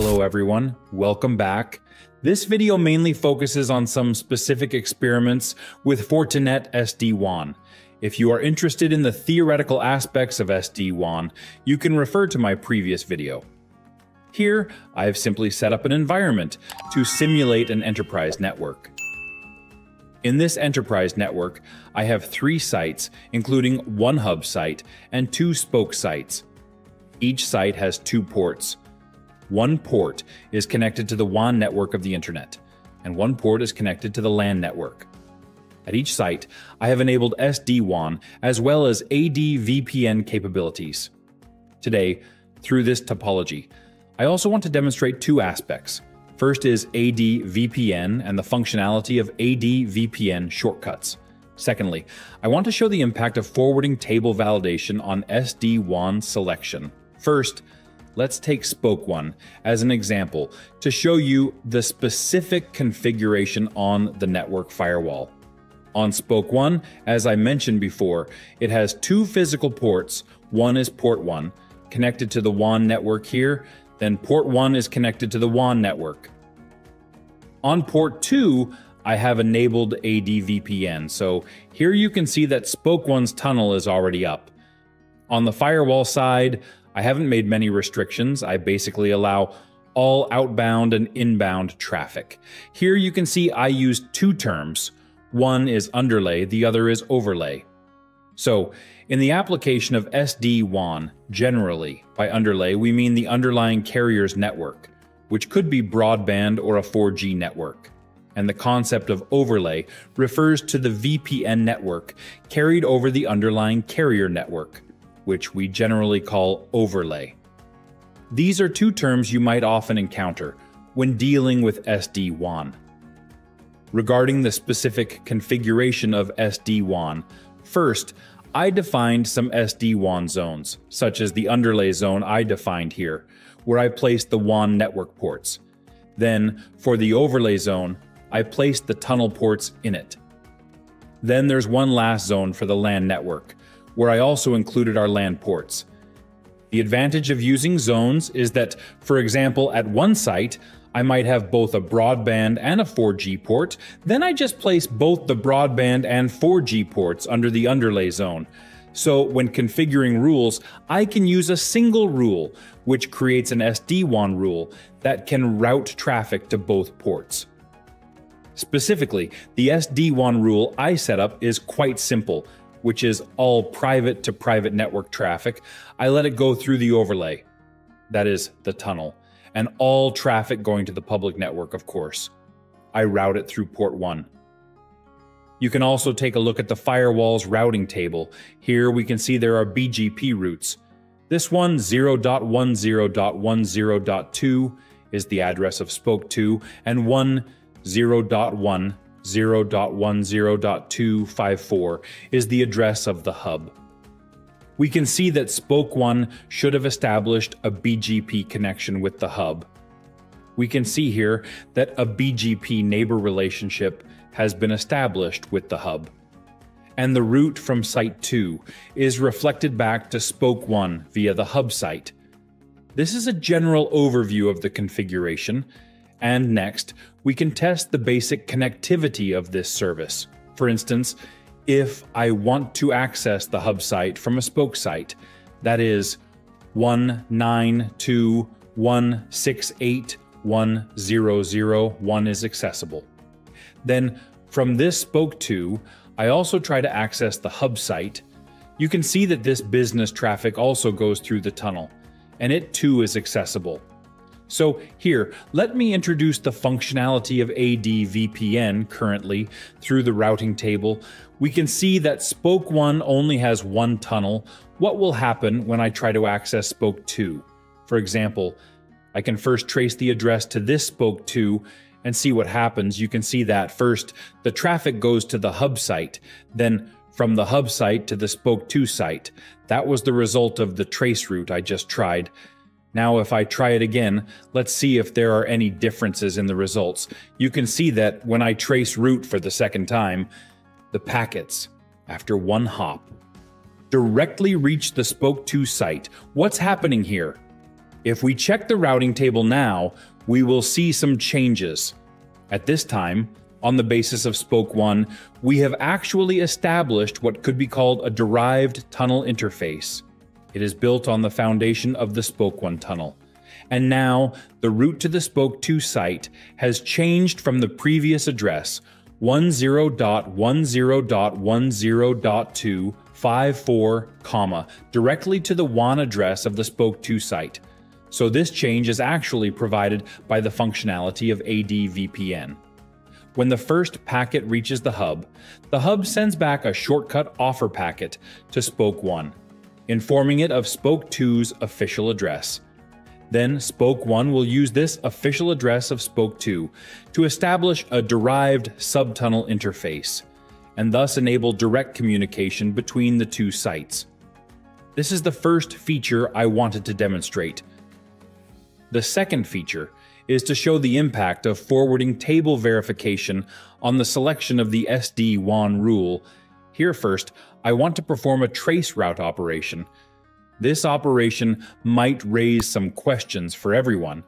Hello everyone, welcome back. This video mainly focuses on some specific experiments with Fortinet SD-WAN. If you are interested in the theoretical aspects of SD-WAN, you can refer to my previous video. Here, I have simply set up an environment to simulate an enterprise network. In this enterprise network, I have 3 sites, including 1 hub site and 2 spoke sites. Each site has 2 ports. 1 port is connected to the WAN network of the internet, and 1 port is connected to the LAN network. At each site, I have enabled SD-WAN as well as AD-VPN capabilities. Today, through this topology, I also want to demonstrate 2 aspects. First is AD-VPN and the functionality of AD-VPN shortcuts. Secondly, I want to show the impact of forwarding table validation on SD-WAN selection. First, let's take Spoke 1 as an example to show you the specific configuration on the network firewall. On Spoke 1, as I mentioned before, it has 2 physical ports. One is port 1, connected to the WAN network here, then port 1 is connected to the WAN network. On port 2, I have enabled AD-VPN, so here you can see that Spoke 1's tunnel is already up. On the firewall side, I haven't made many restrictions. I basically allow all outbound and inbound traffic. Here you can see I used 2 terms. One is underlay, the other is overlay. So, in the application of SD-WAN, generally, by underlay, we mean the underlying carrier's network, which could be broadband or a 4G network. And the concept of overlay refers to the VPN network carried over the underlying carrier network, which we generally call overlay. These are 2 terms you might often encounter when dealing with SD-WAN. Regarding the specific configuration of SD-WAN, first, I defined some SD-WAN zones, such as the underlay zone I defined here, where I placed the WAN network ports. Then, for the overlay zone, I placed the tunnel ports in it. Then there's one last zone for the LAN network, where I also included our LAN ports. The advantage of using zones is that, for example, at one site, I might have both a broadband and a 4G port, then I just place both the broadband and 4G ports under the underlay zone. So when configuring rules, I can use a single rule, which creates an SD-WAN rule that can route traffic to both ports. Specifically, the SD-WAN rule I set up is quite simple, which is all private to private network traffic. I let it go through the overlay, that is, the tunnel, and all traffic going to the public network, of course. I route it through port 1. You can also take a look at the firewall's routing table. Here we can see there are BGP routes. This one, 0.10.10.2, is the address of Spoke 2, and 0.10.254 is the address of the hub. We can see that Spoke 1 should have established a BGP connection with the hub. We can see here that a BGP neighbor relationship has been established with the hub. And the route from Site 2 is reflected back to Spoke 1 via the hub site. This is a general overview of the configuration, and next, we can test the basic connectivity of this service. For instance, if I want to access the hub site from a spoke site, that is 192.168.1.0.0.1 is accessible. Then from this Spoke 2, I also try to access the hub site. You can see that this business traffic also goes through the tunnel, and it too is accessible. So here, let me introduce the functionality of AD-VPN currently through the routing table. We can see that Spoke 1 only has 1 tunnel. What will happen when I try to access Spoke 2? For example, I can first trace the address to this Spoke 2 and see what happens. You can see that first, the traffic goes to the hub site, then from the hub site to the Spoke 2 site. That was the result of the trace route I just tried. Now if I try it again, let's see if there are any differences in the results. You can see that when I trace route for the second time, the packets, after 1 hop, directly reach the Spoke 2 site. What's happening here? If we check the routing table now, we will see some changes. At this time, on the basis of Spoke 1, we have actually established what could be called a derived tunnel interface. It is built on the foundation of the Spoke 1 tunnel. And now, the route to the Spoke 2 site has changed from the previous address, 10.10.10.254, directly to the WAN address of the Spoke 2 site. So this change is actually provided by the functionality of AD-VPN. When the first packet reaches the hub sends back a shortcut offer packet to Spoke 1, informing it of Spoke 2's official address. Then Spoke 1 will use this official address of Spoke 2 to establish a derived subtunnel interface, and thus enable direct communication between the two sites. This is the first feature I wanted to demonstrate. The second feature is to show the impact of forwarding table verification on the selection of the SD-WAN rule. Here first, I want to perform a trace route operation. This operation might raise some questions for everyone,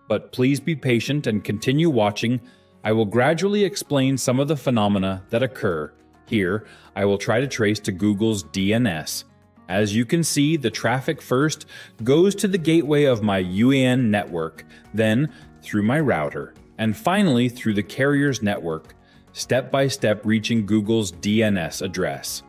but please be patient and continue watching. I will gradually explain some of the phenomena that occur. Here, I will try to trace to Google's DNS. As you can see, the traffic first goes to the gateway of my UAN network, then through my router, and finally through the carrier's network, step by step reaching Google's DNS address.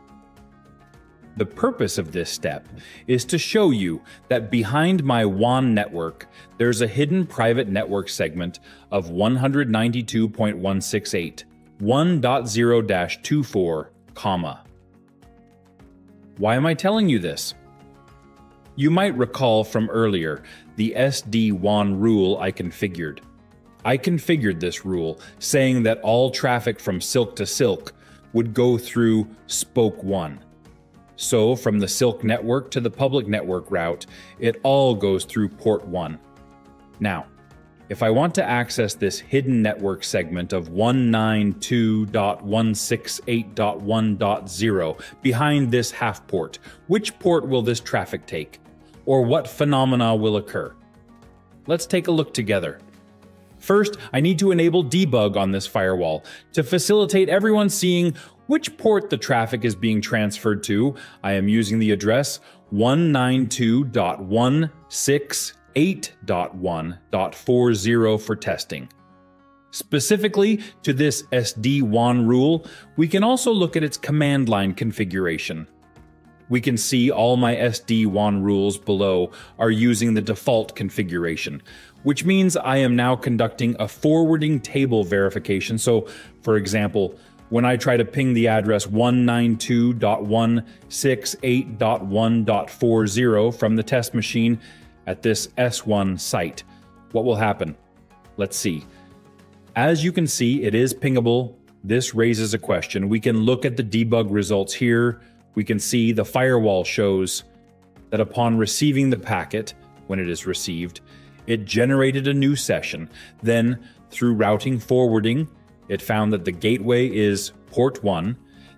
The purpose of this step is to show you that behind my WAN network, there's a hidden private network segment of 192.168, 1.0-24, comma. Why am I telling you this? You might recall from earlier the SD-WAN rule I configured. I configured this rule saying that all traffic from Silk to Silk would go through Spoke 1. So from the Silk network to the public network route, it all goes through port 1. Now, if I want to access this hidden network segment of 192.168.1.0 behind this half port, which port will this traffic take? Or what phenomena will occur? Let's take a look together. First, I need to enable debug on this firewall to facilitate everyone seeing which port the traffic is being transferred to. I am using the address 192.168.1.40 for testing. Specifically to this SD-WAN rule, we can also look at its command line configuration. We can see all my SD-WAN rules below are using the default configuration, which means I am now conducting a forwarding table verification. So, for example, when I try to ping the address 192.168.1.40 from the test machine at this S1 site, what will happen? Let's see. As you can see, it is pingable. This raises a question. We can look at the debug results here. We can see the firewall shows that upon receiving the packet, when it is received, it generated a new session. Then, through routing forwarding, it found that the gateway is port 1,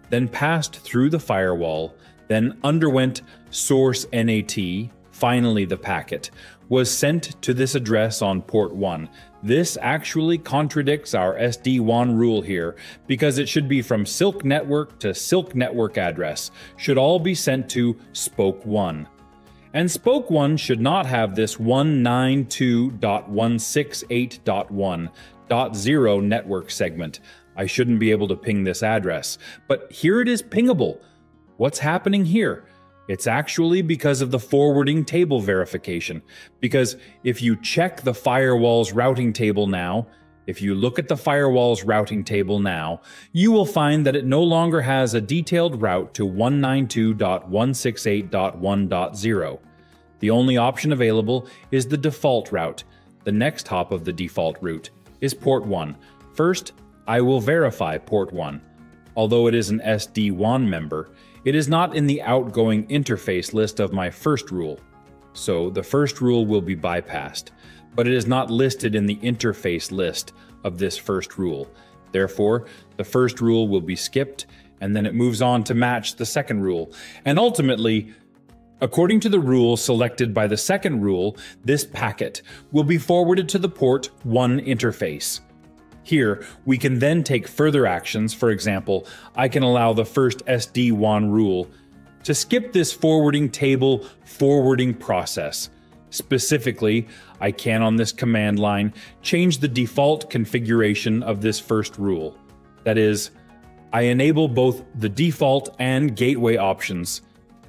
then passed through the firewall, then underwent source NAT, finally the packet, was sent to this address on port 1. This actually contradicts our SD-WAN rule here, because it should be from Silk network to Silk network address, should all be sent to Spoke 1. And Spoke 1 should not have this 192.168.1.0 network segment. I shouldn't be able to ping this address. But here it is pingable. What's happening here? It's actually because of the forwarding table verification. Because if you check the firewall's routing table now, if you look at the firewall's routing table now, you will find that it no longer has a detailed route to 192.168.1.0. The only option available is the default route. The next hop of the default route is port 1. First, I will verify port 1. Although it is an SD-WAN member, it is not in the outgoing interface list of my first rule. So the first rule will be bypassed, but it is not listed in the interface list of this first rule. Therefore, the first rule will be skipped, and then it moves on to match the second rule. And ultimately, According to the rule selected by the second rule, this packet will be forwarded to the port 1 interface. Here, we can then take further actions. For example, I can allow the first SD-WAN rule to skip this forwarding table forwarding process. Specifically, I can on this command line change the default configuration of this first rule. That is, I enable both the default and gateway options.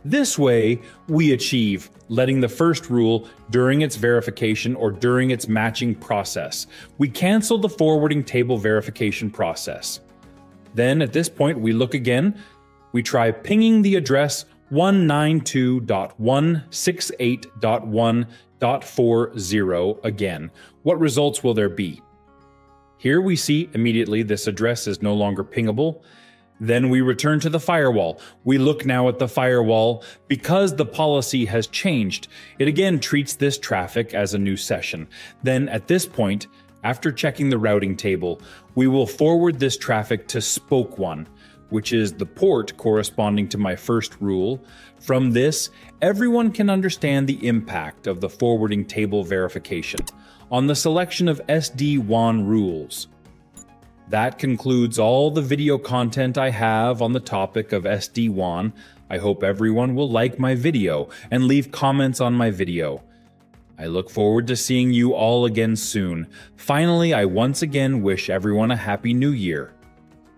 This way, we achieve letting the first rule during its verification or during its matching process. We cancel the forwarding table verification process. Then at this point, we look again. We try pinging the address 192.168.1.40 again. What results will there be? Here we see immediately this address is no longer pingable. Then we return to the firewall. We look now at the firewall. Because the policy has changed, it again treats this traffic as a new session. Then at this point, after checking the routing table, we will forward this traffic to spoke 1, which is the port corresponding to my first rule. From this, everyone can understand the impact of the forwarding table verification on the selection of SD-WAN rules. That concludes all the video content I have on the topic of SD-WAN. I hope everyone will like my video and leave comments on my video. I look forward to seeing you all again soon. Finally, I once again wish everyone a happy new year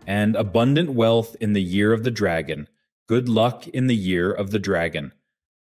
and abundant wealth in the year of the dragon. Good luck in the year of the dragon.